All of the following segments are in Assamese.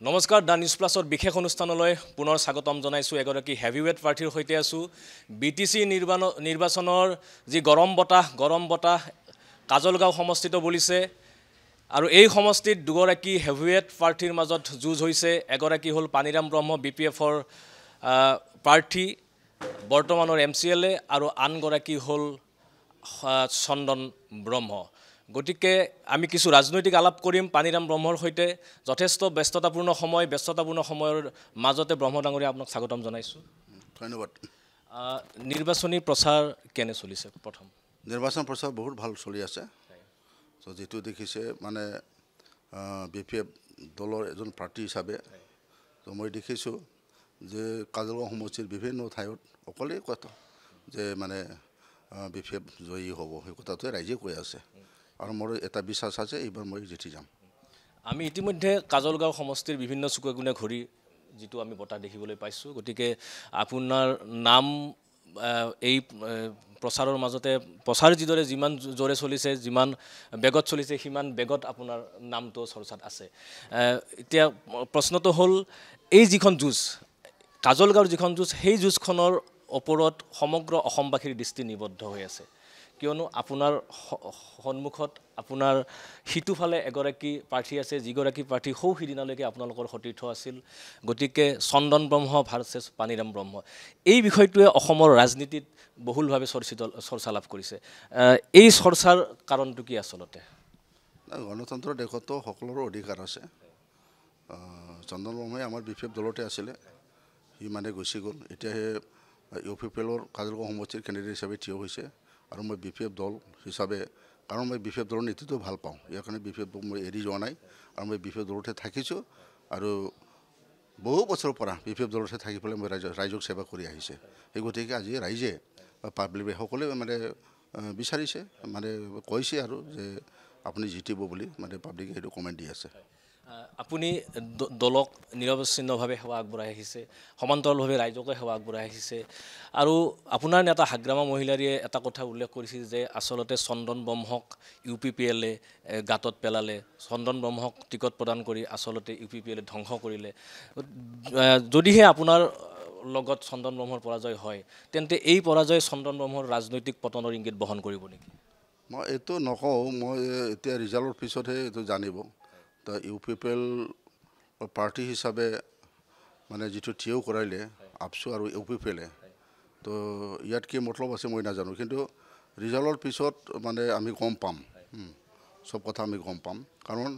নমস্কাৰ দা নিউজ প্লাছৰ বিশেষ অনুষ্ঠানলৈ পুনৰ স্বাগতম জনাইছো এগৰাকী হেভিৱেট প্ৰাৰ্থীৰ সৈতে আছো বিটিসি নিৰ্বাচনৰ যি গৰম বতাহ কাজলগাঁও সমষ্টিত বলিছে আৰু এই সমষ্টিত দুগৰাকী হেভিৱেট প্ৰাৰ্থীৰ মাজত যুঁজ হৈছে এগৰাকী হ'ল পানীৰাম ব্ৰহ্ম বিপিএফৰ প্ৰাৰ্থী বৰ্তমানৰ এমচিএলএ আৰু আনগৰাকী হ'ল চন্দন ব্ৰহ্ম গতিকে আমি কিছু ৰাজনৈতিক আলাপ কৰিম পানীৰাম ব্ৰহ্মৰ সৈতে যথেষ্ট ব্যস্ততাপূৰ্ণ সময়ৰ মাজতে ব্ৰহ্ম ডাঙৰীয়া আপোনাক স্বাগতম জনাইছো ধন্যবাদ নিৰ্বাচনী প্ৰচাৰ কেনে চলিছে প্ৰথম নিৰ্বাচন প্ৰচাৰ বহুত ভাল চলি আছে তো যেটো দেখিছে মানে বিপিএফ দলৰ এজন প্ৰাৰ্থী হিচাপে তো মই দেখিছো যে কাজলগাঁও সমষ্টিৰ বিভিন্ন ঠাইত অকলেই কথা যে মানে বিপিএফ জয়ী হ'ব সেই কথাটোৱে ৰাইজে কৈ আছে আৰু মোৰ এটা বিশ্বাস আছে এইবাৰ মই জিতি যাম আমি ইতিমধ্যে কাজলগাঁও সমষ্টিৰ বিভিন্ন চুকে গুণে ঘূৰি যেটো আমি বটা দেখিবলৈ পাইছো গতিকে আপোনাৰ নাম এই প্ৰচাৰৰ মাজতে প্ৰচাৰ যিদৰে যিমান জোৰে চলিছে যিমান বেগত চলিছে সিমান বেগত আপোনাৰ নামটো চৰ্চাত আছে এতিয়া প্ৰশ্নটো হ'ল এই যিখন যুঁজ কাজলগাঁওৰ যিখন যুঁজ সেই যুঁজখনৰ ওপৰত সমগ্ৰ অসমবাসীৰ দৃষ্টি নিবদ্ধ হৈ আছে কিয়নো আপোনাৰ সন্মুখত আপোনাৰ হিতুফালে এগৰাকী প্ৰাৰ্থী আছে যিগৰাকী প্ৰাৰ্থী সৌ সিদিনালৈকে আপোনালোকৰ সতীৰ্থ আছিল গতিকে চন্দন ব্ৰহ্ম ভাৰ্চেছ পানীৰাম ব্ৰহ্ম এই বিষয়টোৱে অসমৰ ৰাজনীতিত বহুলভাৱে চৰ্চা লাভ কৰিছে এই চৰ্চাৰ কাৰণটো কি আচলতে গণতন্ত্ৰ দেশতো সকলোৰে অধিকাৰ আছে চন্দন ব্ৰহ্মই আমাৰ বিপিএফ দলতে আছিলে সি মানে গুচি গ'ল এতিয়া ইউপিপিএলৰ কাজলগাঁও সমষ্টিৰ কেণ্ডিডেট হিচাপে থিয় হৈছে আৰু মই বিপিএফ দল হিচাপে কাৰণ মই বিপিএফ দলৰ নীতিটো ভাল পাওঁ ইয়াৰ কাৰণে বিপিএফ মই এৰি যোৱা নাই আৰু মই বিপিএফ দলতে থাকিছোঁ আৰু বহু বছৰৰ পৰা বিপিএফ দলতে থাকি পেলাই মই ৰাইজক সেৱা কৰি আহিছে সেই গতিকে আজি ৰাইজে পাব্লিকে সকলোৱে মানে বিচাৰিছে মানে কৈছে আৰু যে আপুনি জিতিব বুলি মানে পাব্লিকে সেইটো কমেণ্ট দি আছে আপুনি দলক নিৰৱচ্ছিন্নভাৱে সেৱা আগবঢ়াই আহিছে সমান্তৰালভাৱে ৰাইজকে সেৱা আগবঢ়াই আহিছে আৰু আপোনাৰ নেতা হাগ্ৰামা মহিলাৰীয়ে এটা কথা উল্লেখ কৰিছিল যে আচলতে চন্দন ব্ৰহ্মক ইউপিপিএলে গাতত পেলালে চন্দন ব্ৰহ্মক টিকট প্ৰদান কৰি আচলতে ইউপিপিএলে ধ্বংস কৰিলে যদিহে আপোনাৰ লগত চন্দন ব্ৰহ্মৰ পৰাজয় হয় তেন্তে এই পৰাজয় চন্দন ব্ৰহ্মৰ ৰাজনৈতিক পতনৰ ইংগিত বহন কৰিব নেকি মই এইটো নকওঁ মই এতিয়া ৰিজাল্টৰ পিছতহে এইটো জানিব তো ইউপিপিএল পাৰ্টি হিচাপে মানে যিটো থিয় কৰাইলে আপচু আৰু ইউপিপিএলে তো ইয়াত কি মতলব আছে মই নাজানো কিন্তু ৰিজাল্টৰ পিছত মানে আমি গম পাম সব কথা আমি গম পাম কাৰণ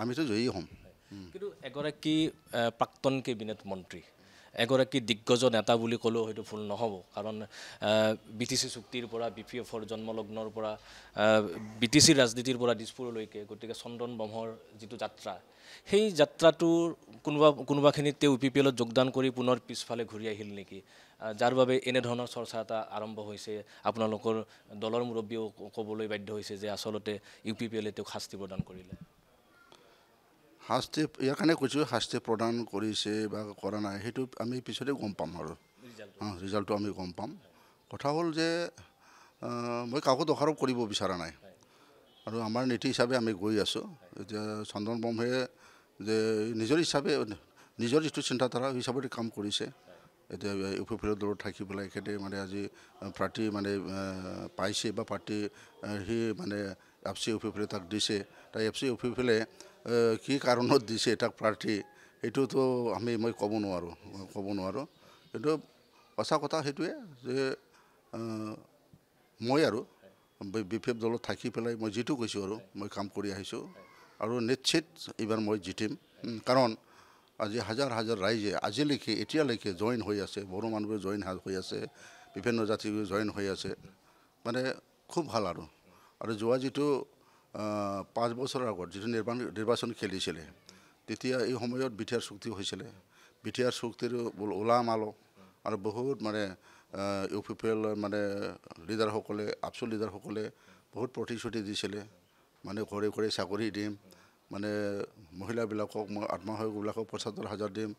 আমিতো জয়ী হ'ম কিন্তু এগৰাকী প্ৰাক্তন কেবিনেট মন্ত্ৰী এগৰাকী দিগ্গজ নেতা বুলি ক'লেও হয়তো ভুল নহ'ব কাৰণ বিটিসি চুক্তিৰ পৰা বিপিএফৰ জন্মলগ্নৰ পৰা বিটিসিৰ ৰাজনীতিৰ পৰা দিছপুৰলৈকে গতিকে চন্দন ব্ৰহ্মৰ যিটো যাত্ৰা সেই যাত্ৰাটোৰ কোনোবাখিনিত তেওঁ ইউপিপিএলত যোগদান কৰি পুনৰ পিছফালে ঘূৰি আহিল নেকি যাৰ বাবে এনেধৰণৰ চৰ্চা এটা আৰম্ভ হৈছে আপোনালোকৰ দলৰ মুৰব্বীয়েও ক'বলৈ বাধ্য হৈছে যে আচলতে ইউপিপিএলে তেওঁক শাস্তি প্ৰদান কৰিলে শাস্তি ইয়াৰ কাৰণে কৈছোঁ শাস্তি প্ৰদান কৰিছে বা কৰা নাই সেইটো আমি পিছতে গম পাম আৰু ৰিজাল্টটো আমি গম পাম কথা হ'ল যে মই কাকো দোষাৰোপ কৰিব বিচৰা নাই আৰু আমাৰ নীতি হিচাপে আমি গৈ আছোঁ এতিয়া চন্দন ব্ৰহ্মে যে নিজৰ হিচাপে নিজৰ যিটো চিন্তাধাৰা হিচাপতে কাম কৰিছে এতিয়া ইউপিপিএলৰ দলত থাকি পেলাই এখেতে মানে আজি প্ৰাৰ্থী মানে পাইছে বা প্ৰাৰ্থী সি মানে এফচি ইউপিপিএলে তাক দিছে তাই এফচি ইউপিপিএলে কি কাৰণত দিছে তাক প্ৰাৰ্থী সেইটোতো মই ক'ব নোৱাৰোঁ কিন্তু সঁচা কথা সেইটোৱে যে মই আৰু বিপিএফ দলত থাকি পেলাই মই যিটো কৈছোঁ আৰু মই কাম কৰি আহিছোঁ আৰু নিশ্চিত এইবাৰ মই জিতিম কাৰণ আজি হাজাৰ হাজাৰ ৰাইজে আজিলৈকে এতিয়ালৈকে জইন হৈ আছে বড়ো মানুহবোৰে জইন হৈ আছে বিভিন্ন জাতি জইন হৈ আছে মানে খুব ভাল আৰু যোৱা যিটো 5 বছৰৰ আগত যিটো নিৰ্বাচন খেলিছিলে তেতিয়া এই সময়ত বিটিআৰ চুক্তি হৈছিলে বিটিআৰ চুক্তিৰ ওলামালো আৰু বহুত মানে ইউপিপিএল মানে লিডাৰসকলে আপচু লিডাৰসকলে বহুত প্ৰতিশ্ৰুতি দিছিলে মানে ঘৰে ঘৰে চাকৰি দিম মানে মহিলাবিলাকক মই আত্মসহায়কবিলাকক ৭৫,০০০ দিম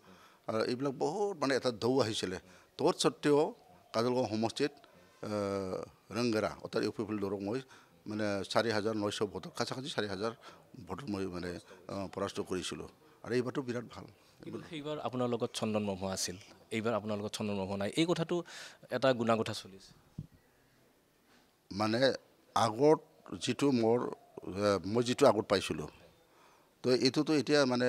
আৰু এইবিলাক বহুত মানে এটা ঢৌ আহিছিলে তৎসত্ত্বেও কাজলগাঁও সমষ্টিত ৰংগেৰা অৰ্থাৎ ইউপিপিএল দলক মই মানে ৪,৯০০ ভোটত কাছাকাছি ৪,০০০ ভোটত মই মানে পৰাস্ত কৰিছিলোঁ আৰু এইবাৰটো বিৰাট ভাল। কিন্তু সেইবাৰ আপোনাৰ লগত চন্দন ব্ৰহ্ম আছিল, এইবাৰ আপোনাৰ লগত চন্দন ব্ৰহ্ম নাই, এই কথাটো এটা গুণাগথা চলিছে। মানে আগত যিটো মই যিটো আগত পাইছিলোঁ, তো এইটোতো এতিয়া মানে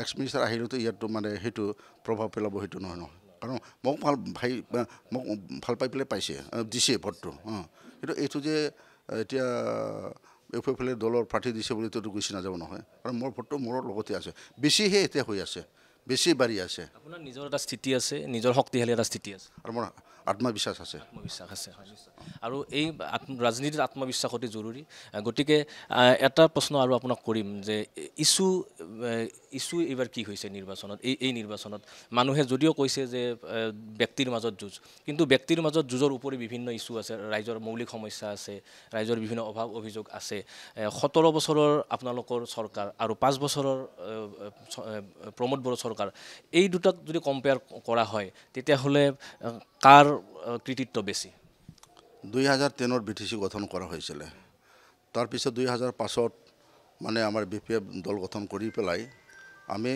এক্স মিনিষ্টাৰ আহিলেতো ইয়াতো মানে সেইটো প্ৰভাৱ পেলাব, সেইটো নহয় নহয়। কাৰণ মোক মোক ভাল পাই পেলাই দিছে ভোটটো। কিন্তু এইটো যে এতিয়া এইফালে দলৰ প্ৰাৰ্থী দিছে বুলি এইটোতো গুচি নাযাব নহয়, কাৰণ মোৰ ভোটটো মোৰ লগতে আছে, বেছিহে এতিয়া হৈ আছে, বেছি বাঢ়ি আছে। আপোনাৰ নিজৰ এটা স্থিতি আছে, নিজৰ শক্তিশালী এটা স্থিতি আছে, আৰু মোৰ আত্মবিশ্বাস আছে। আত্মবিশ্বাস আছে, হয় নিশ্চয়। আৰু এই ৰাজনীতিত আত্মবিশ্বাস অতি জৰুৰী। গতিকে এটা প্ৰশ্ন আৰু আপোনাক কৰিম যে ইছ্যু এইবাৰ কি হৈছে নিৰ্বাচনত, এই নিৰ্বাচনত মানুহে যদিও কৈছে যে ব্যক্তিৰ মাজত যুঁজ, কিন্তু ব্যক্তিৰ মাজত যুঁজৰ উপৰি বিভিন্ন ইছ্যু আছে, ৰাইজৰ মৌলিক সমস্যা আছে, ৰাইজৰ বিভিন্ন অভাৱ অভিযোগ আছে। 17 বছৰৰ আপোনালোকৰ চৰকাৰ আৰু 5 বছৰৰ প্ৰমোদ বড়ো চৰকাৰ, এই দুটাক যদি কম্পেয়াৰ কৰা হয় তেতিয়াহ'লে কাৰ কৃতিত্ব বেছি? 2003 BTC গঠন কৰা হৈছিলে, তাৰপিছত 2005 মানে আমাৰ BPF দল গঠন কৰি পেলাই আমি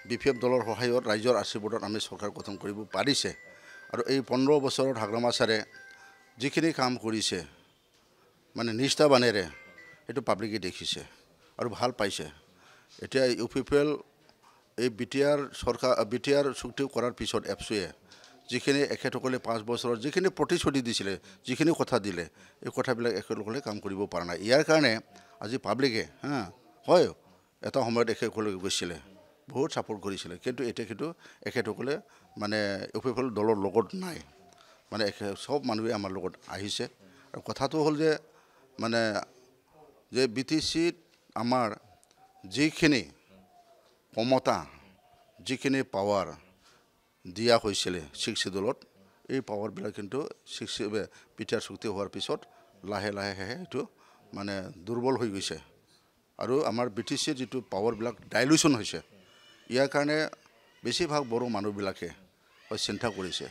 BPF দলৰ সহায়ত ৰাইজৰ আশীৰ্বাদত আমি চৰকাৰ গঠন কৰিব পাৰিছে। আৰু এই 15 বছৰত হাগ্ৰামা ছাৰে যিখিনি কাম কৰিছে মানে নিষ্ঠাবানেৰে, সেইটো পাব্লিকে দেখিছে আৰু ভাল পাইছে। এতিয়া UPPL এই BTR চুক্তি কৰাৰ পিছত এপছুৱে যিখিনি এখেতসকলে 5 বছৰত যিখিনি প্ৰতিশ্ৰুতি দিছিলে, যিখিনি কথা দিলে, এই কথাবিলাক এখেতসকলে কাম কৰিব পৰা নাই। ইয়াৰ কাৰণে আজি পাব্লিকে হয় এটা সময়ত এখেতসকলে গৈছিলে, বহুত ছাপোৰ্ট কৰিছিলে, কিন্তু এতিয়া কিন্তু এখেতসকলে মানে UPPL দলৰ লগত নাই, মানে চব মানুহে আমাৰ লগত আহিছে। আৰু কথাটো হ'ল যে মানে যে BTCত আমাৰ যিখিনি ক্ষমতা, যিখিনি পাৱাৰ দিয়া হৈছিলে 6 শিডিউলত, এই পাৱাৰবিলাক কিন্তু BTR চুক্তি হোৱাৰ পিছত লাহে লাহে এইটো মানে দুৰ্বল হৈ গৈছে। আৰু আমাৰ BTCৰ যিটো পাৱাৰবিলাক ডাইলুশ্যন হৈছে, ইয়াৰ কাৰণে বেছিভাগ বড়ো মানুহবিলাকে চিন্তা কৰিছে।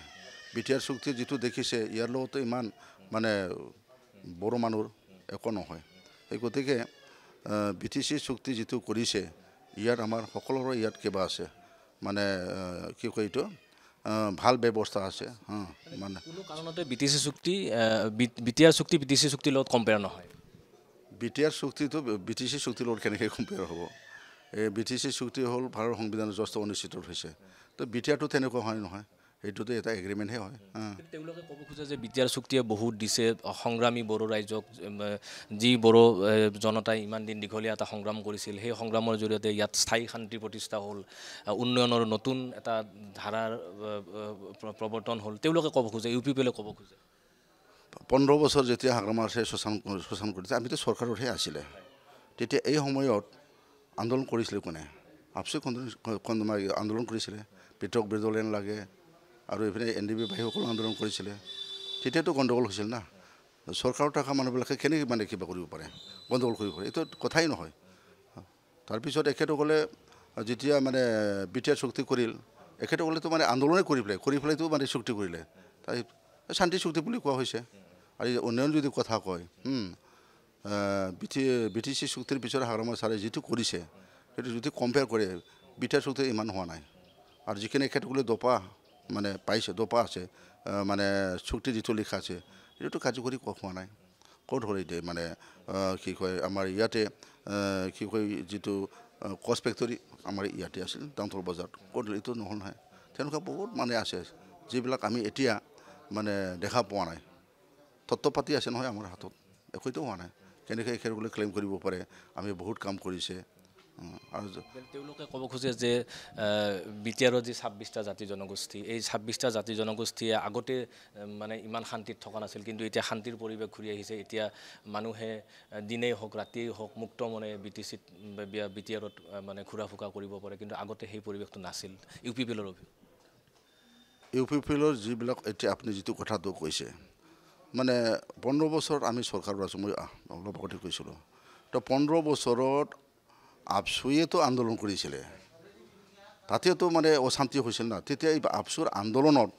BTR চুক্তি যিটো দেখিছে, ইয়াৰ লগতো ইমান মানে বড়ো মানুহৰ একো নহয়। সেই গতিকে BTC চুক্তি যিটো কৰিছে, ইয়াত আমাৰ সকলোৰে ইয়াত কিবা আছে, মানে কি কয় এইটো ভাল ব্যৱস্থা আছে। মানে কোনো কাৰণতে BTC চুক্তি BTR চুক্তি BTC চুক্তিৰ লগত কম্পেয়াৰ নহয়। BTR চুক্তিটো BTC চুক্তিৰ লগত কেনেকৈ কম্পেয়াৰ হ'ব? এই BTC চুক্তি হ'ল ভাৰতৰ সংবিধানৰ জ্যেষ্ঠ অনুষ্ঠিত হৈছে, তো BTRটো তেনেকুৱা হয় নহয়, সেইটোতো এটা এগ্ৰিমেণ্টহে হয়। তেওঁলোকে ক'ব খোজে যে BTR চুক্তিয়ে বহুত দিছে সংগ্ৰামী বড়ো ৰাইজক, যি বড়ো জনতাই ইমান দিন দীঘলীয়া এটা সংগ্ৰাম কৰিছিল, সেই সংগ্ৰামৰ জৰিয়তে ইয়াত স্থায়ী শান্তি প্ৰতিষ্ঠা হ'ল, উন্নয়নৰ নতুন এটা ধাৰাৰ প্ৰৱৰ্তন হ'ল, তেওঁলোকে ক'ব খোজে, UPPLে ক'ব খোজে। 15 বছৰ যেতিয়া হাগ্ৰামা ছাৰে শোষণ কৰিছে, আমিতো চৰকাৰতহে আছিলে, তেতিয়া এই সময়ত আন্দোলন কৰিছিলে কোনে? আপচে আন্দোলন কৰিছিলে, পৃথক বিদ্যালয় লাগে, আৰু এইফালে NDP ভাইসকলেও আন্দোলন কৰিছিলে। তেতিয়াতো গণ্ডগোল হৈছিল না, চৰকাৰত থকা মানুহবিলাকে কেনেকৈ মানে কিবা কৰিব পাৰে, গণ্ডগোল কৰিব পাৰে, এইটো কথাই নহয়। তাৰপিছত এখেতসকলে যেতিয়া মানে BTR চুক্তি কৰিল, এখেতসকলেতো মানে আন্দোলনে কৰি পেলাইতো মানে চুক্তি কৰিলে, তাই শান্তি চুক্তি বুলি কোৱা হৈছে। আৰু উন্নয়ন যদি কথা কয়, BTC চুক্তিৰ পিছত হাগ্ৰামা ছাৰে যিটো কৰিছে, সেইটো যদি কম্পেয়াৰ কৰে, BTR চুক্তি ইমান হোৱা নাই। আৰু যিখিনি এখেতসকলে দফা মানে পাইছে, দফা আছে, মানে চুক্তি যিটো লিখা আছে, সেইটোতো কাৰ্যকৰী হোৱা নাই। ক'ত হ'ল এতিয়া মানে কি কয় আমাৰ ইয়াতে কি কয় যিটো কচ ফেক্টৰী আমাৰ ইয়াতে আছিল টাউনথল বজাৰত, ক'ত এইটো নহ'ল নহয়। তেনেকুৱা বহুত মানে আছে যিবিলাক আমি এতিয়া মানে দেখা পোৱা নাই। তত্ত্ব পাতি আছে নহয় আমাৰ হাতত, একোতো হোৱা নাই। কেনেকৈ এখেতসকলে ক্লেইম কৰিব পাৰে আমি বহুত কাম কৰিছে। আৰু তেওঁলোকে ক'ব খোজে যে BTRৰ যি 26টা জাতি জনগোষ্ঠী, এই 26টা জাতি জনগোষ্ঠীয়ে আগতে মানে ইমান শান্তিত থকা নাছিল, কিন্তু এতিয়া শান্তিৰ পৰিৱেশ ঘূৰি আহিছে। এতিয়া মানুহে দিনেই হওক ৰাতিয়েই হওক মুক্ত মনে BTRত মানে ঘূৰা ফুকা কৰিব পাৰে, কিন্তু আগতে সেই পৰিৱেশটো নাছিল। UPPLৰ যিবিলাক এতিয়া আপুনি যিটো কথাটো কৈছে, মানে 15 বছৰত আমি চৰকাৰত আছোঁ, মই অলপ আগতে কৈছিলোঁ, তো 15 বছৰত আপচুৱেতো আন্দোলন কৰিছিলে, তাতেতো মানে অশান্তি হৈছিল না। তেতিয়া এই আপচুৰ আন্দোলনত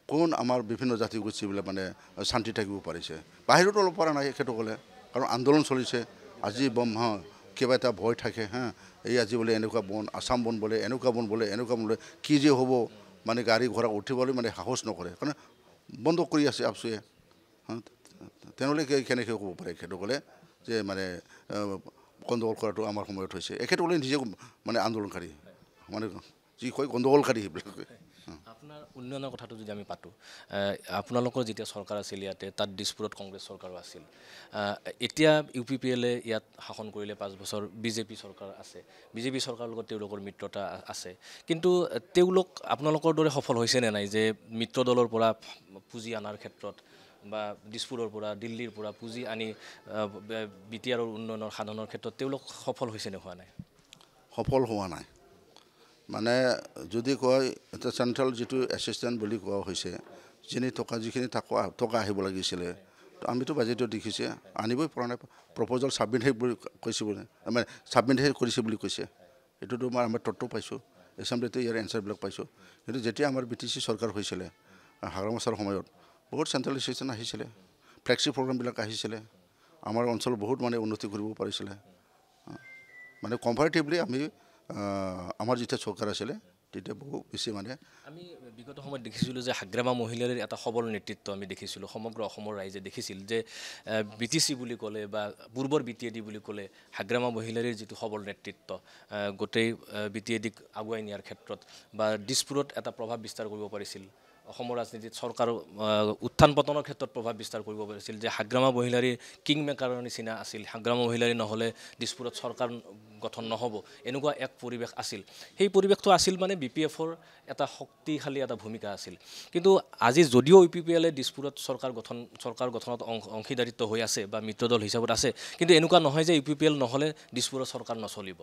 কোন আমাৰ বিভিন্ন জাতি গোষ্ঠীবিলাক মানে শান্তি থাকিব পাৰিছে? বাহিৰতো অলপ পৰা নাই এখেতসকলে, কাৰণ আন্দোলন চলিছে। আজি কিবা এটা ভয় থাকে এই আজি বোলে এনেকুৱা বন আছাম বন বোলে এনেকুৱা বন বোলে কি যে হ'ব মানে গাড়ী ঘোঁৰা উঠিবলৈ মানে সাহস নকৰে কাৰণ বন্ধ কৰি আছে আপচুৱে তেনেহ'লে কেনেকৈ ক'ব পাৰে এখেতসকলে যে মানে গণ্ডগোল কৰাটো আমাৰ সময়ত হৈছে এখেতসকলে নিজে মানে আন্দোলনকাৰী মানে যি কয় গণ্ডগোলকাৰী সেইবিলাক আপোনাৰ উন্নয়নৰ কথাটো যদি আমি পাতোঁ আপোনালোকৰ যেতিয়া চৰকাৰ আছিল ইয়াতে তাত দিছপুৰত কংগ্ৰেছ চৰকাৰো আছিল এতিয়া UPPLে ইয়াত শাসন কৰিলে 5 বছৰ বিজেপি চৰকাৰ আছে বিজেপি চৰকাৰৰ লগত তেওঁলোকৰ মিত্ৰতা আছে কিন্তু তেওঁলোক আপোনালোকৰ দৰে সফল হৈছে নে নাই যে মিত্ৰ দলৰ পৰা পুঁজি আনাৰ ক্ষেত্ৰত বা দিছপুৰৰ পৰা দিল্লীৰ পৰা পুঁজি আনি BTRৰ উন্নয়নৰ সাধনৰ ক্ষেত্ৰত তেওঁলোক সফল হৈছে নে হোৱা নাই সফল হোৱা নাই মানে যদি কয় এটা চেণ্ট্ৰেল যিটো এছিষ্টেণ্ট বুলি কোৱা হৈছে যিখিনি টকা আহিব লাগিছিলে তো আমিতো বাজেটত দেখিছে আনিবই পৰা নাই প্ৰপ'জেল ছাবমিটহে বুলি কৈছে বোলে মানে ছাবমিটহে কৰিছে বুলি কৈছে এইটোতো আমাৰ তথ্য পাইছোঁ এছেম্বলিতে ইয়াৰ এনচাৰবিলাক পাইছোঁ কিন্তু যেতিয়া আমাৰ BTC চৰকাৰ হৈছিলে হাগ্ৰামাছাৰ সময়ত বহুত চেণ্ট্ৰেল এছিষ্টেণ্ট আহিছিলে ফ্লেগশ্বিপ প্ৰগ্ৰামবিলাক আহিছিলে আমাৰ অঞ্চল বহুত মানে উন্নতি কৰিব পাৰিছিলে মানে কম্পাৰেটিভলি আমি আমাৰ যেতিয়া চৰকাৰ আছিলে তেতিয়া বহু বেছি মানে আমি বিগত সময়ত দেখিছিলোঁ যে হাগ্ৰামা মহিলাৰ এটা সবল নেতৃত্ব আমি দেখিছিলোঁ সমগ্ৰ অসমৰ ৰাইজে দেখিছিল যে BTC বুলি ক'লে বা পূৰ্বৰ BTAD বুলি ক'লে হাগ্ৰামা মহিলাৰ যিটো সবল নেতৃত্ব গোটেই BTADক আগুৱাই নিয়াৰ ক্ষেত্ৰত বা দিছপুৰত এটা প্ৰভাৱ বিস্তাৰ কৰিব পাৰিছিল অসমৰ ৰাজনীতিত চৰকাৰ উত্থান পতনৰ ক্ষেত্ৰত প্ৰভাৱ বিস্তাৰ কৰিব পাৰিছিল যে হাগ্ৰামা মহিলাৰ কিং মেকাৰৰ নিচিনা আছিল হাগ্ৰামা মহিলাৰ নহ'লে দিছপুৰত চৰকাৰ গঠন নহ'ব এনেকুৱা এক পৰিৱেশ আছিল সেই পৰিৱেশটো আছিল মানে BPFৰ এটা শক্তিশালী এটা ভূমিকা আছিল কিন্তু আজি যদিও UPPLে দিছপুৰত চৰকাৰ গঠনত অংশীদাৰিত্ব হৈ আছে বা মিত্ৰদল হিচাপত আছে কিন্তু এনেকুৱা নহয় যে UPPL নহ'লে দিছপুৰত চৰকাৰ নচলিব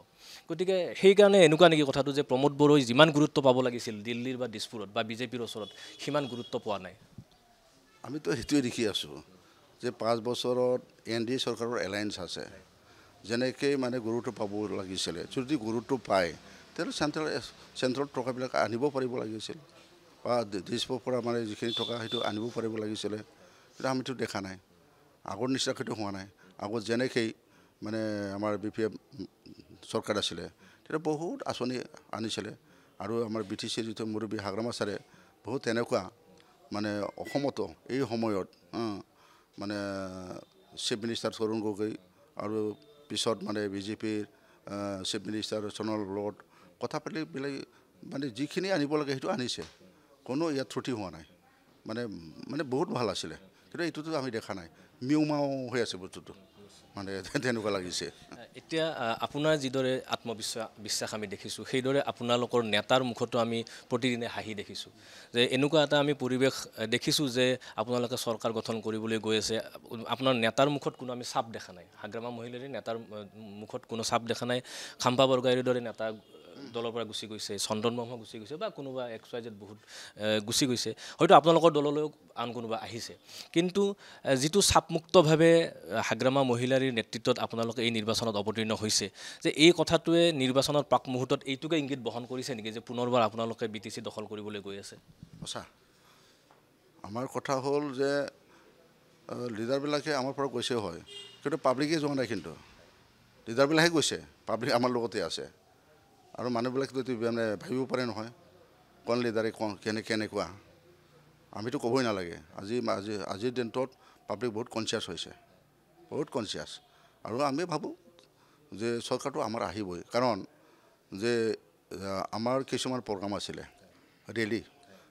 গতিকে সেইকাৰণে এনেকুৱা নেকি কথাটো যে প্ৰমোদ বড়োই যিমান গুৰুত্ব পাব লাগিছিল দিল্লীৰ বা দিছপুৰত বা বিজেপিৰ ওচৰত সিমান গুৰুত্ব পোৱা নাই আমিতো সেইটোৱে দেখি আছোঁ যে 5 বছৰত NDA চৰকাৰৰ এলায়েন্স আছে যেনেকৈ মানে গুৰুত্ব পাব লাগিছিলে যদি গুৰুত্ব পায় তেতিয়াহ'লে চেণ্ট্ৰেল টকাবিলাক আনিব পাৰিব লাগিছিল বা দিছপুৰৰ পৰা মানে যিখিনি টকা সেইটো আনিব পাৰিব লাগিছিলে কিন্তু আমিতো দেখা নাই আগৰ নিচিনাকৈতো হোৱা নাই আগত যেনেকৈ মানে আমাৰ BPF চৰকাৰ আছিলে তেতিয়া বহুত আঁচনি আনিছিলে আৰু আমাৰ BTC যিটো মুৰব্বী হাগ্ৰামা ছাৰে বহুত তেনেকুৱা মানে অসমতো এই সময়ত মানে চিফ মিনিষ্টাৰ তৰুণ গগৈ আৰু পিছত মানে বিজেপিৰ চিফ মিনিষ্টাৰ সোণোৱালৰ লগত কথা পাতি পেলাই মানে যিখিনি আনিব লাগে সেইটো আনিছে কোনো ইয়াত ত্ৰুটি হোৱা নাই মানে বহুত ভাল আছিলে কিন্তু এইটোতো আমি দেখা নাই মিউমাও হৈ আছে বস্তুটো মানে তেনেকুৱা লাগিছে এতিয়া আপোনাৰ যিদৰে আত্মবিশ্বাস আমি দেখিছোঁ সেইদৰে আপোনালোকৰ নেতাৰ মুখতো আমি প্ৰতিদিনে হাঁহি দেখিছোঁ যে এনেকুৱা এটা আমি পৰিৱেশ দেখিছোঁ যে আপোনালোকে চৰকাৰ গঠন কৰিবলৈ গৈ আছে আপোনাৰ নেতাৰ মুখত কোনো আমি চাপ দেখা নাই হাগ্ৰামা মহিলাৰ নেতাৰ মুখত কোনো চাপ দেখা নাই খাম্পা বৰগাৰীৰ দৰে নেতা দলৰ পৰা গুচি গৈছে চন্দন ব্ৰহ্ম গুচি গৈছে বা কোনোবা XYZ বহুত গুচি গৈছে হয়তো আপোনালোকৰ দললৈও আন কোনোবা আহিছে কিন্তু যিটো চাপমুক্তভাৱে হাগ্ৰামা মহিলাৰ নেতৃত্বত আপোনালোকে এই নিৰ্বাচনত অৱতীৰ্ণ হৈছে যে এই কথাটোৱে নিৰ্বাচনৰ প্ৰাক মুহূৰ্তত এইটোকে ইংগিত বহন কৰিছে নেকি যে পুনৰবাৰ আপোনালোকে BTC দখল কৰিবলৈ গৈ আছে সঁচা আমাৰ কথা হ'ল যে লিডাৰবিলাকে আমাৰ পৰা গৈছে হয় কিন্তু পাব্লিকে যোৱা নাই কিন্তু লিডাৰবিলাকে গৈছে পাব্লিক আমাৰ লগতে আছে আৰু মানুহবিলাকে মানে ভাবিব পাৰে নহয় কোন লিডাৰে কেনেকুৱা আমিতো ক'বই নালাগে আজিৰ দিনটোত পাব্লিক বহুত কনচিয়াছ হৈছে বহুত কনচিয়াছ আৰু আমি ভাবোঁ যে চৰকাৰটো আমাৰ আহিবই কাৰণ যে আমাৰ কিছুমান প্ৰগ্ৰাম আছিলে ৰেলী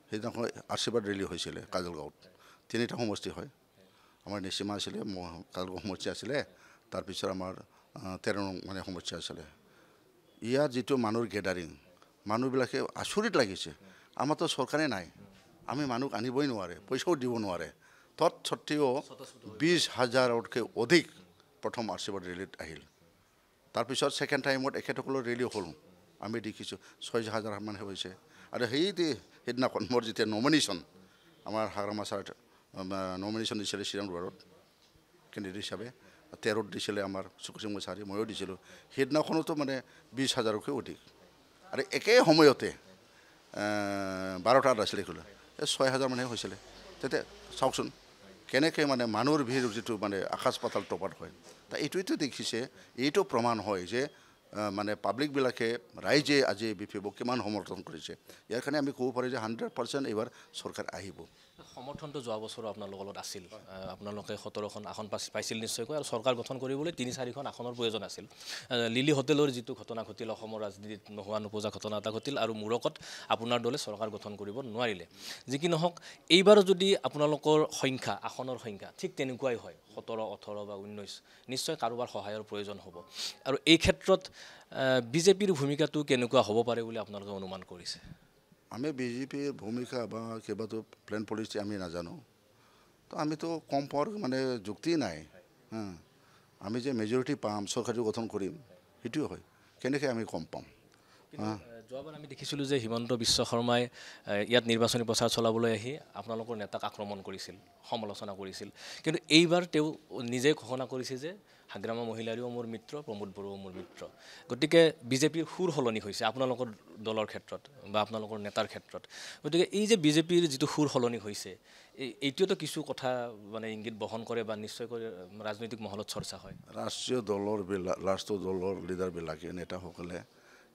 সেইদিনাখন আশীৰ্বাদ ৰেলী হৈছিলে কাজলগাঁৱত 3টা সমষ্টি হয় আমাৰ নিচিমা আছিলে কাজলগাঁও সমষ্টি আছিলে তাৰপিছত আমাৰ 13 নং মানে সমষ্টি আছিলে ইয়াৰ যিটো মানুহৰ গেডাৰিং মানুহবিলাকে আচৰিত লাগিছে আমাৰতো চৰকাৰে নাই আমি মানুহ আনিবই নোৱাৰে পইচাও দিব নোৱাৰে তৎসত্ত্বেও 20,000তকৈ অধিক প্ৰথম আশীৰ্বাদ ৰেলীত আহিল তাৰপিছত ছেকেণ্ড টাইমত এখেতসকলৰ ৰেলী হ'ল আমি দেখিছোঁ 6,000 মানহে হৈছে আৰু সেইদিনাখন মোৰ যেতিয়া নমিনেশ্যন আমাৰ হাগ্ৰামা ছাৰ নমিনেশ্যন দিছিলে শ্ৰীৰামপুৰত কেণ্ডিডেট হিচাপে 13ত দিছিলে আমাৰ সুকুচিং ছাৰে ময়ো দিছিলোঁ সেইদিনাখনতো মানে 20,000তকৈ অধিক আৰু একে সময়তে 12টাত আছিলে খোলা 6,000 মানহে হৈছিলে তেতিয়া চাওকচোন কেনেকৈ মানে মানুহৰ ভিৰ যিটো মানে আকাশ পাতাল টপাত হয় তা এইটোৱেতো দেখিছে এইটো প্ৰমাণ হয় যে মানে পাব্লিকবিলাকে ৰাইজে আজি BPFক কিমান সমৰ্থন কৰিছে ইয়াৰ কাৰণে আমি ক'ব পাৰোঁ যে 100% এইবাৰ চৰকাৰ আহিব সমৰ্থনটো যোৱা বছৰো আপোনালোকৰ লগত আছিল আপোনালোকে 17খন আসন পাইছিল নিশ্চয়কৈ আৰু চৰকাৰ গঠন কৰিবলৈ 3-4খন আসনৰ প্ৰয়োজন আছিল লিলি হোটেলৰ যিটো ঘটনা ঘটিল অসমৰ ৰাজনীতিত নোহোৱা নোপোজা ঘটনা এটা ঘটিল আৰু মূৰকত আপোনাৰ দলে চৰকাৰ গঠন কৰিব নোৱাৰিলে যি কি নহওক এইবাৰ যদি আপোনালোকৰ সংখ্যা আসনৰ সংখ্যা ঠিক তেনেকুৱাই হয় 17 18 বা 19 নিশ্চয় কাৰোবাৰ সহায়ৰ প্ৰয়োজন হ'ব আৰু এই ক্ষেত্ৰত বিজেপিৰ ভূমিকাটো কেনেকুৱা হ'ব পাৰে বুলি আপোনালোকে অনুমান কৰিছে আমি বিজেপিৰ ভূমিকা বা কিবাটো প্লেন পলিচি আমি নাজানো তো আমিতো কম পোৱাৰ মানে যুক্তি নাই আমি যে মেজৰিটি পাম চৰকাৰটো গঠন কৰিম সেইটোৱে হয় কেনেকৈ আমি কম পাম যোৱাবাৰ আমি দেখিছিলোঁ যে হিমন্ত বিশ্ব শৰ্মাই ইয়াত নিৰ্বাচনী প্ৰচাৰ চলাবলৈ আহি আপোনালোকৰ নেতাক আক্ৰমণ কৰিছিল সমালোচনা কৰিছিল কিন্তু এইবাৰ তেওঁ নিজে ঘোষণা কৰিছে যে হাগ্ৰামা মহিলাৰীও মোৰ মিত্ৰ প্ৰমোদ বড়োও মোৰ মিত্ৰ গতিকে বিজেপিৰ সুৰ সলনি হৈছে আপোনালোকৰ দলৰ ক্ষেত্ৰত বা আপোনালোকৰ নেতাৰ ক্ষেত্ৰত গতিকে এই যে বিজেপিৰ যিটো সুৰ সলনি হৈছে এইটোতো কিছু কথা মানে ইংগিত বহন কৰে বা নিশ্চয়কৈ ৰাজনৈতিক মহলত চৰ্চা হয় ৰাষ্ট্ৰীয় দলৰ লিডাৰবিলাকে নেতাসকলে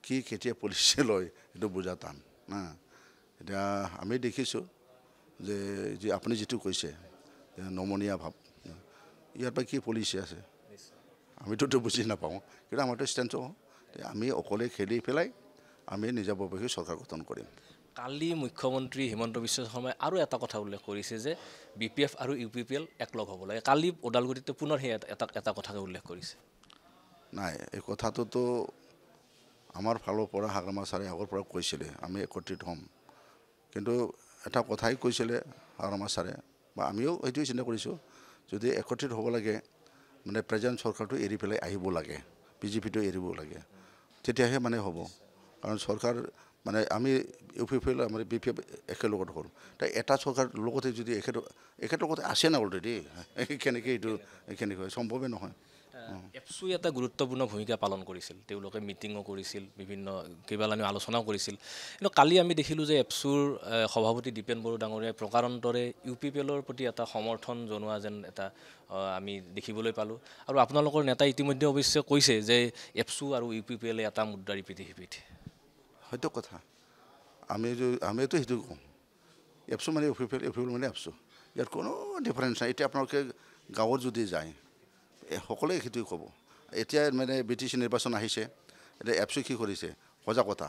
কি কেতিয়া পলিচি লয় সেইটো বুজা টান এতিয়া আমি দেখিছোঁ যে আপুনি যিটো কৈছে নমনীয়া ভাৱ ইয়াৰ পৰা কি পলিচি আছে আমিতো বুজি নাপাওঁ কিন্তু আমাৰতো ষ্টেঞ্চো আমি অকলে খেলি পেলাই আমি নিজাববীয়াকৈ চৰকাৰ গঠন কৰিম কালি মুখ্যমন্ত্ৰী হিমন্ত বিশ্ব শৰ্মাই আৰু এটা কথা উল্লেখ কৰিছে যে BPF আৰু UPPL একলগ হ'ব লাগে কালি ওদালগুৰিতে পুনৰ সেই এটা কথাকে উল্লেখ কৰিছে নাই এই কথাটোতো আমাৰ ফালৰ পৰা হাগ্ৰামা ছাৰে আগৰ পৰা কৈছিলে আমি একত্ৰিত হ'ম কিন্তু এটা কথাই কৈছিলে হাগ্ৰামা ছাৰে বা আমিও এইটোৱে চিন্তা কৰিছোঁ যদি একত্ৰিত হ'ব লাগে মানে প্ৰেজেণ্ট চৰকাৰটো এৰি পেলাই আহিব লাগে বিজেপিটো এৰিব লাগে তেতিয়াহে মানে হ'ব কাৰণ চৰকাৰ মানে আমি UPPL আমাৰ BPF একেলগত হ'ল তাই এটা চৰকাৰ লগতে যদি একেলগতে আছে না অলৰেডি কেনেকৈ এইটো কেনেকৈ হয় সম্ভৱেই নহয় এপছুই এটা গুৰুত্বপূৰ্ণ ভূমিকা পালন কৰিছিল তেওঁলোকে মিটিঙো কৰিছিল বিভিন্ন কেইবালানি আলোচনাও কৰিছিল কিন্তু কালি আমি দেখিলোঁ যে এপছুৰ সভাপতি দীপেন বড়ো ডাঙৰীয়াই প্ৰকাৰান্তৰে UPPLৰ প্ৰতি এটা সমৰ্থন জনোৱা যেন এটা আমি দেখিবলৈ পালোঁ আৰু আপোনালোকৰ নেতাই ইতিমধ্যে অৱশ্যে কৈছে যে এপছু আৰু UPPL এটা মুদ্ৰাৰ ইপিঠি সিপিঠি হয়তো কথা আমিতো সেইটো কওঁ এপছু মানে UPPL মানে এপছু ইয়াৰ কোনো ডিফাৰেঞ্চ নাই এতিয়া আপোনালোকে গাঁৱত যদি যায় সকলোৱে সেইটোৱে ক'ব এতিয়া মানে BTC নিৰ্বাচন আহিছে এতিয়া এপছু কি কৰিছে সজাগতা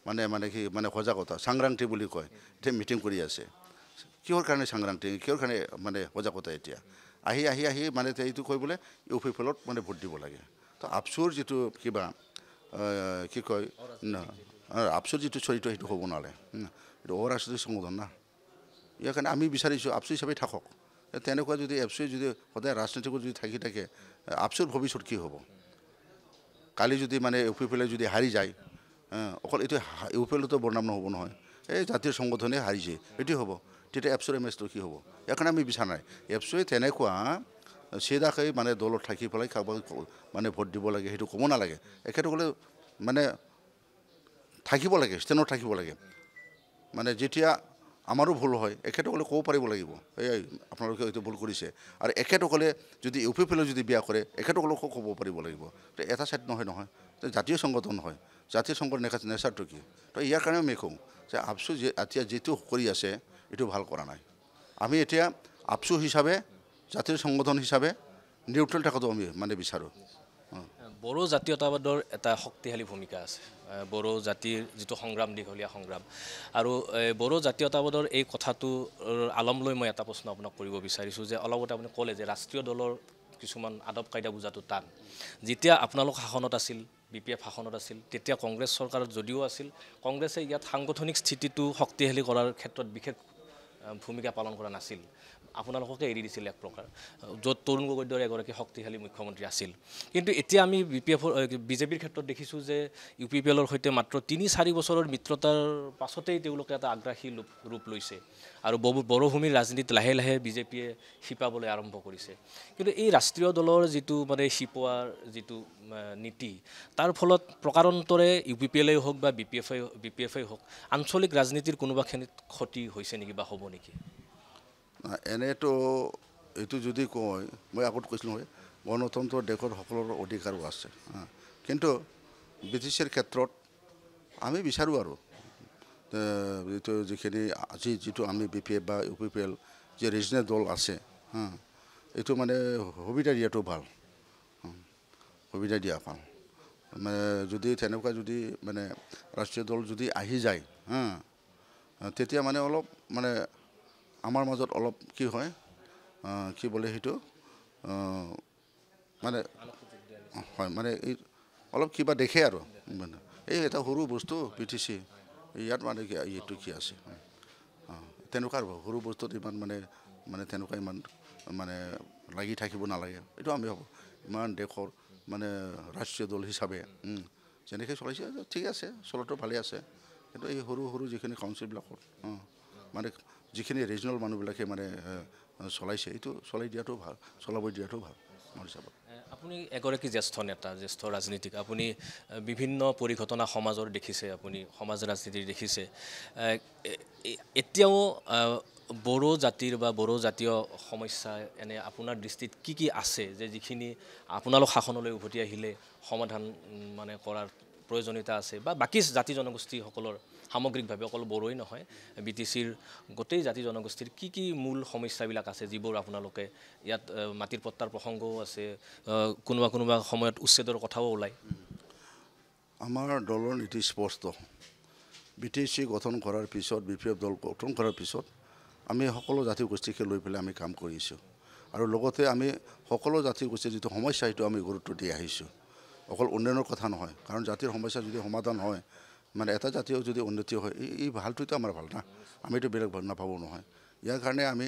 মানে কি মানে সজাগতা সংগ্ৰান্তি বুলি কয় এতিয়া মিটিং কৰি আছে কিহৰ কাৰণে সংগ্ৰান্তি কিহৰ কাৰণে মানে সজাগতা এতিয়া আহি মানে এইটো কৈ বোলে UPPLত মানে ভোট দিব লাগে তো আপছুৰ যিটো কিবা কি কয় আপছুৰ যিটো চৰিত্ৰ সেইটো হ'ব নোৱাৰে এইটো অৰাজনৈতিক সংগঠন না ইয়াৰ কাৰণে আমি বিচাৰিছোঁ আপছু হিচাপে থাকক তেনেকুৱা যদি এপছুৱে যদি সদায় ৰাজনীতিকত যদি থাকি থাকে আপছুৰ ভৱিষ্যত কি হ'ব কালি যদি মানে UPPL যদি হাৰি যায় অকল এইটো UPPLতো বদনাম নহ'ব নহয় এই জাতীয় সংগঠনে হাৰিছে এইটোৱে হ'ব তেতিয়া এপছুৰ ইমেজটো কি হ'ব ইয়াৰ কাৰণে আমি বিচাৰা নাই এপছুৱে তেনেকুৱা চিধাকৈ মানে দলত থাকি পেলাই কাৰোবাক মানে ভোট দিব লাগে সেইটো ক'ব নালাগে এখেতসকলে মানে থাকিব লাগে ষ্টেণ্ডত থাকিব লাগে মানে যেতিয়া আমাৰো ভুল হয় এখেতসকলে ক'ব পাৰিব লাগিব এই আপোনালোকে এইটো ভুল কৰিছে আৰু এখেতসকলে যদি UPPL যদি বিয়া কৰে এখেতসকলকো ক'ব পাৰিব লাগিব তো এটা ছাইড নহয় জাতীয় সংগঠন হয় জাতীয় সংগঠন নেচাৰটো কি তো ইয়াৰ কাৰণে আমি কওঁ যে আপছু এতিয়া যিটো কৰি আছে এইটো ভাল কৰা নাই আমি এতিয়া আপছু হিচাপে জাতীয় সংগঠন হিচাপে নিউট্ৰেল থকাটো আমি মানে বিচাৰোঁ বড়ো জাতীয়তাবাদৰ এটা শক্তিশালী ভূমিকা আছে বড়ো জাতিৰ যিটো সংগ্ৰাম দীঘলীয়া সংগ্ৰাম আৰু বড়ো জাতীয়তাবাদৰ এই কথাটো আলম লৈ মই এটা প্ৰশ্ন আপোনাক কৰিব বিচাৰিছোঁ যে অলপতে আপুনি ক'লে যে ৰাষ্ট্ৰীয় দলৰ কিছুমান আদব কাইদা বুজাটো টান যেতিয়া আপোনালোক শাসনত আছিল BPF শাসনত আছিল তেতিয়া কংগ্ৰেছ চৰকাৰত যদিও আছিল কংগ্ৰেছে ইয়াত সাংগঠনিক স্থিতিটো শক্তিশালী কৰাৰ ক্ষেত্ৰত বিশেষ ভূমিকা পালন কৰা নাছিল আপোনালোককে এৰি দিছিল এক প্ৰকাৰ য'ত তৰুণ গগৈৰ দৰে এগৰাকী শক্তিশালী মুখ্যমন্ত্ৰী আছিল কিন্তু এতিয়া আমি বিজেপিৰ ক্ষেত্ৰত দেখিছোঁ যে UPPLৰ সৈতে মাত্ৰ 3-4 বছৰৰ মিত্ৰতাৰ পাছতেই তেওঁলোকে এটা আগ্ৰাসী ৰূপ লৈছে আৰু বড়োভূমিৰ ৰাজনীতিত লাহে লাহে বিজেপিয়ে শিপাবলৈ আৰম্ভ কৰিছে কিন্তু এই ৰাষ্ট্ৰীয় দলৰ যিটো মানে শিপোৱাৰ যিটো নীতি তাৰ ফলত প্ৰকাৰান্তৰে UPPLই হওক বা BPFই হওক আঞ্চলিক ৰাজনীতিৰ কোনোবাখিনিত ক্ষতি হৈছে নেকি বা হ'ব নেকি এনেতো এইটো যদি কয় মই আগত কৈছিলোঁ নহয় গণতন্ত্ৰ দেশৰ সকলোৰে অধিকাৰো আছে কিন্তু ব্ৰিটিছৰ ক্ষেত্ৰত আমি বিচাৰোঁ আৰু এইটো যিখিনি আজি যিটো আমি BPF বা UPPL যে ৰিজনেল দল আছে এইটো মানে সুবিধা দিয়াটো ভাল সুবিধা দিয়া ভাল মানে যদি তেনেকুৱা যদি মানে ৰাষ্ট্ৰীয় দল যদি আহি যায় তেতিয়া মানে অলপ মানে আমাৰ মাজত অলপ কি হয় কি বোলে সেইটো মানে হয় মানে এই অলপ কিবা দেখে আৰু এই এটা সৰু বস্তু BTC ইয়াত মানে কি এইটো কি আছে তেনেকুৱা সৰু বস্তুত ইমান মানে মানে তেনেকুৱা ইমান মানে লাগি থাকিব নালাগে এইটো আমি ভাবোঁ ইমান দেশৰ মানে ৰাষ্ট্ৰীয় দল হিচাপে যেনেকৈ চলাইছে ঠিক আছে চলাটো ভালে আছে কিন্তু এই সৰু সৰু যিখিনি কাউন্সিলবিলাকত মানে যিখিনি ৰিজনেল মানুহবিলাকে মানে চলাইছে এইটো চলাই দিয়াটো ভাল চলাব দিয়াটো ভাল মোৰ হিচাপত আপুনি এগৰাকী জ্যেষ্ঠ নেতা জ্যেষ্ঠ ৰাজনীতিক আপুনি বিভিন্ন পৰিঘটনা সমাজৰ দেখিছে আপুনি সমাজ ৰাজনীতিৰ দেখিছে এতিয়াও বড়ো জাতিৰ বা বড়ো জাতীয় সমস্যা এনে আপোনাৰ দৃষ্টিত কি আছে যে যিখিনি আপোনালোক শাসনলৈ উভতি আহিলে সমাধান মানে কৰাৰ প্ৰয়োজনীয়তা আছে বা বাকী জাতি জনগোষ্ঠীসকলৰ সামগ্ৰিকভাৱে অকল বড়োই নহয় BTCৰ গোটেই জাতি জনগোষ্ঠীৰ কি মূল সমস্যাবিলাক আছে যিবোৰ আপোনালোকে ইয়াত মাটিৰ পট্টাৰ প্ৰসংগও আছে কোনোবা সময়ত উচ্ছেদৰ কথাও ওলায় আমাৰ দলৰ নীতি স্পষ্ট BTC গঠন কৰাৰ পিছত BPF দল গঠন কৰাৰ পিছত আমি সকলো জাতি গোষ্ঠীকে লৈ পেলাই আমি কাম কৰিছোঁ আৰু লগতে আমি সকলো জাতি গোষ্ঠীৰ যিটো সমস্যা সেইটো আমি গুৰুত্ব দি আহিছোঁ অকল উন্নয়নৰ কথা নহয় কাৰণ জাতিৰ সমস্যা যদি সমাধান হয় মানে এটা জাতীয় যদি উন্নতি হয় এই ভালটোতো আমাৰ ভাল না আমিতো বেলেগ ভাল নাপাবো নহয় ইয়াৰ কাৰণে আমি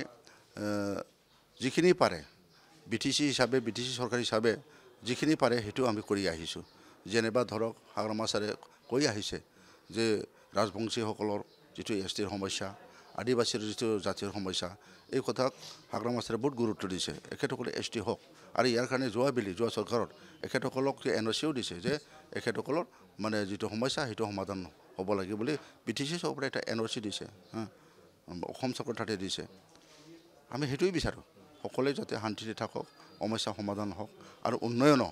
যিখিনি পাৰে BTC হিচাপে BTC চৰকাৰ হিচাপে যিখিনি পাৰে সেইটো আমি কৰি আহিছোঁ যেনেবা ধৰক হাগ্ৰামা ছাৰে কৈ আহিছে যে ৰাজবংশীসকলৰ যিটো STৰ সমস্যা আদিবাসীৰ যিটো জাতীয় সমস্যা এই কথাক হাগ্ৰামা ছাৰে বহুত গুৰুত্ব দিছে এখেতসকলে ST হওক আৰু ইয়াৰ কাৰণে যোৱা চৰকাৰত এখেতসকলক NOCও দিছে যে এখেতসকলৰ মানে যিটো সমস্যা সেইটো সমাধান হ'ব লাগে বুলি BTC চৰকাৰে এটা NOC দিছে অসম চৰকাৰ তাতে দিছে আমি সেইটোৱে বিচাৰোঁ সকলোৱে যাতে শান্তিৰে থাকক সমস্যা সমাধান হওক আৰু উন্নয়ন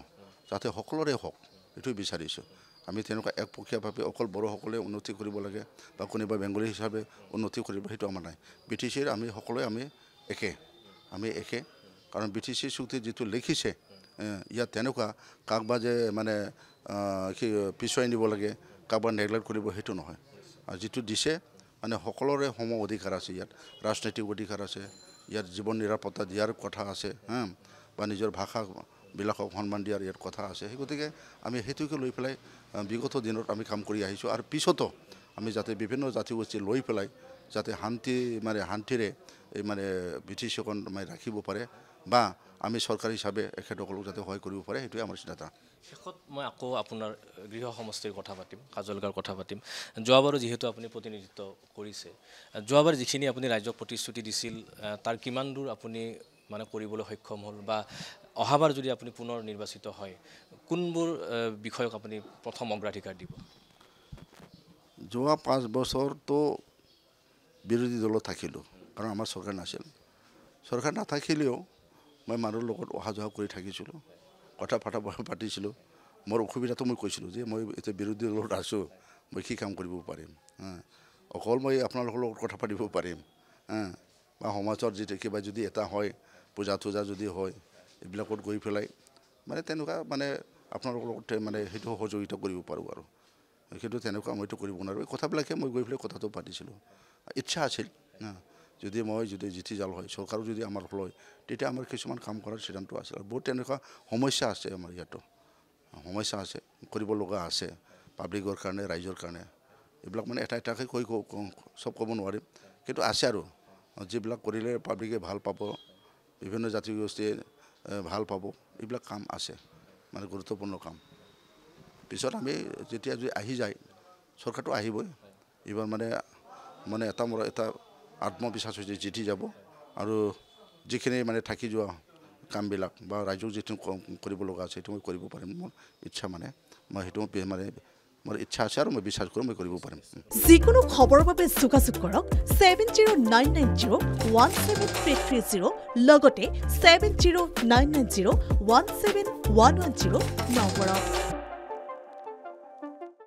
যাতে সকলোৰে হওক এইটোৱে বিচাৰিছোঁ আমি তেনেকুৱা একপক্ষীয়ভাৱে অকল বড়োসকলে উন্নতি কৰিব লাগে বা কোনোবা বেংগলী হিচাপে উন্নতি কৰিব সেইটো আমাৰ নাই BTCৰ আমি সকলোৱে আমি একে কাৰণ BTC চুক্তিত যিটো লিখিছে ইয়াত তেনেকুৱা কাকবা যে মানে কি পিছুৱাই নিব লাগে কাকবা নেগলেক্ট কৰিব সেইটো নহয় আৰু যিটো দিছে মানে সকলোৰে সম অধিকাৰ আছে ইয়াত ৰাজনৈতিক অধিকাৰ আছে ইয়াত জীৱন নিৰাপত্তা দিয়াৰ কথা আছে বা নিজৰ ভাষাবিলাকক সন্মান দিয়াৰ ইয়াত কথা আছে সেই গতিকে আমি সেইটোকে লৈ পেলাই বিগত দিনত আমি কাম কৰি আহিছোঁ আৰু পিছতো আমি যাতে বিভিন্ন জাতি গোষ্ঠী লৈ পেলাই যাতে শান্তিৰে এই মানে BTCখন মানে ৰাখিব পাৰে বা আমি চৰকাৰ হিচাপে এখেতসকলক যাতে সহায় কৰিব পাৰে সেইটোৱে আমাৰ চিন্তা শেষত মই আকৌ আপোনাৰ গৃহ সমষ্টিৰ কথা পাতিম কাজলগাঁৱৰ কথা পাতিম যোৱাবাৰো যিহেতু আপুনি প্ৰতিনিধিত্ব কৰিছে যোৱাবাৰ যিখিনি আপুনি ৰাজ্যক প্ৰতিশ্ৰুতি দিছিল তাৰ কিমান দূৰ আপুনি মানে কৰিবলৈ সক্ষম হ'ল বা অহাবাৰ যদি আপুনি পুনৰ নিৰ্বাচিত হয় কোনবোৰ বিষয়ক আপুনি প্ৰথম অগ্ৰাধিকাৰ দিব যোৱা 5 বছৰতো বিৰোধী দলত থাকিলোঁ কাৰণ আমাৰ চৰকাৰ নাছিল চৰকাৰ নাথাকিলেও মই মানুহৰ লগত অহা যোৱা কৰি থাকিছিলোঁ কথা পাতিছিলোঁ মোৰ অসুবিধাটো মই কৈছিলোঁ যে মই এতিয়া বিৰোধী দলত আছোঁ মই কি কাম কৰিব পাৰিম অকল মই আপোনালোকৰ লগত কথা পাতিব পাৰিম বা সমাজৰ যিটো কিবা যদি এটা হয় পূজা যদি হয় এইবিলাকত গৈ পেলাই মানে তেনেকুৱা মানে আপোনালোকৰ লগত মানে সেইটো সহযোগিতা কৰিব পাৰোঁ আৰু সেইটো তেনেকুৱা মইতো কৰিব নোৱাৰোঁ এই কথাবিলাকে মই গৈ পেলাই কথাটো পাতিছিলোঁ ইচ্ছা আছিল যদি জিতি জাল হয় চৰকাৰো যদি আমাৰ হয় তেতিয়া আমাৰ কিছুমান কাম কৰাৰ সিদ্ধান্ত আছিল আৰু বহুত তেনেকুৱা সমস্যা আছে আমাৰ ইয়াতো সমস্যা আছে কৰিব লগা আছে পাব্লিকৰ কাৰণে ৰাইজৰ কাৰণে এইবিলাক মানে এটাকৈ চব ক'ব নোৱাৰিম কিন্তু আছে আৰু যিবিলাক কৰিলে পাব্লিকে ভাল পাব বিভিন্ন জাতি গোষ্ঠীয়ে ভাল পাব এইবিলাক কাম আছে মানে গুৰুত্বপূৰ্ণ কাম পিছত আমি যেতিয়া যদি আহি যায় চৰকাৰটো আহিবই এইবাৰ মানে এটা আত্মবিশ্বাস হৈছে জিতি যাব আৰু যিখিনি মানে থাকি যোৱা কামবিলাক বা ৰাইজক যিটো কৰিব লগা আছে সেইটো মই কৰিব পাৰিম মোৰ ইচ্ছা মানে মই সেইটো মানে মোৰ ইচ্ছা আছে আৰু মই বিশ্বাস কৰোঁ মই কৰিব পাৰিম যিকোনো খবৰৰ বাবে যোগাযোগ কৰক 7099017330 লগতে 7099017110 নম্বৰত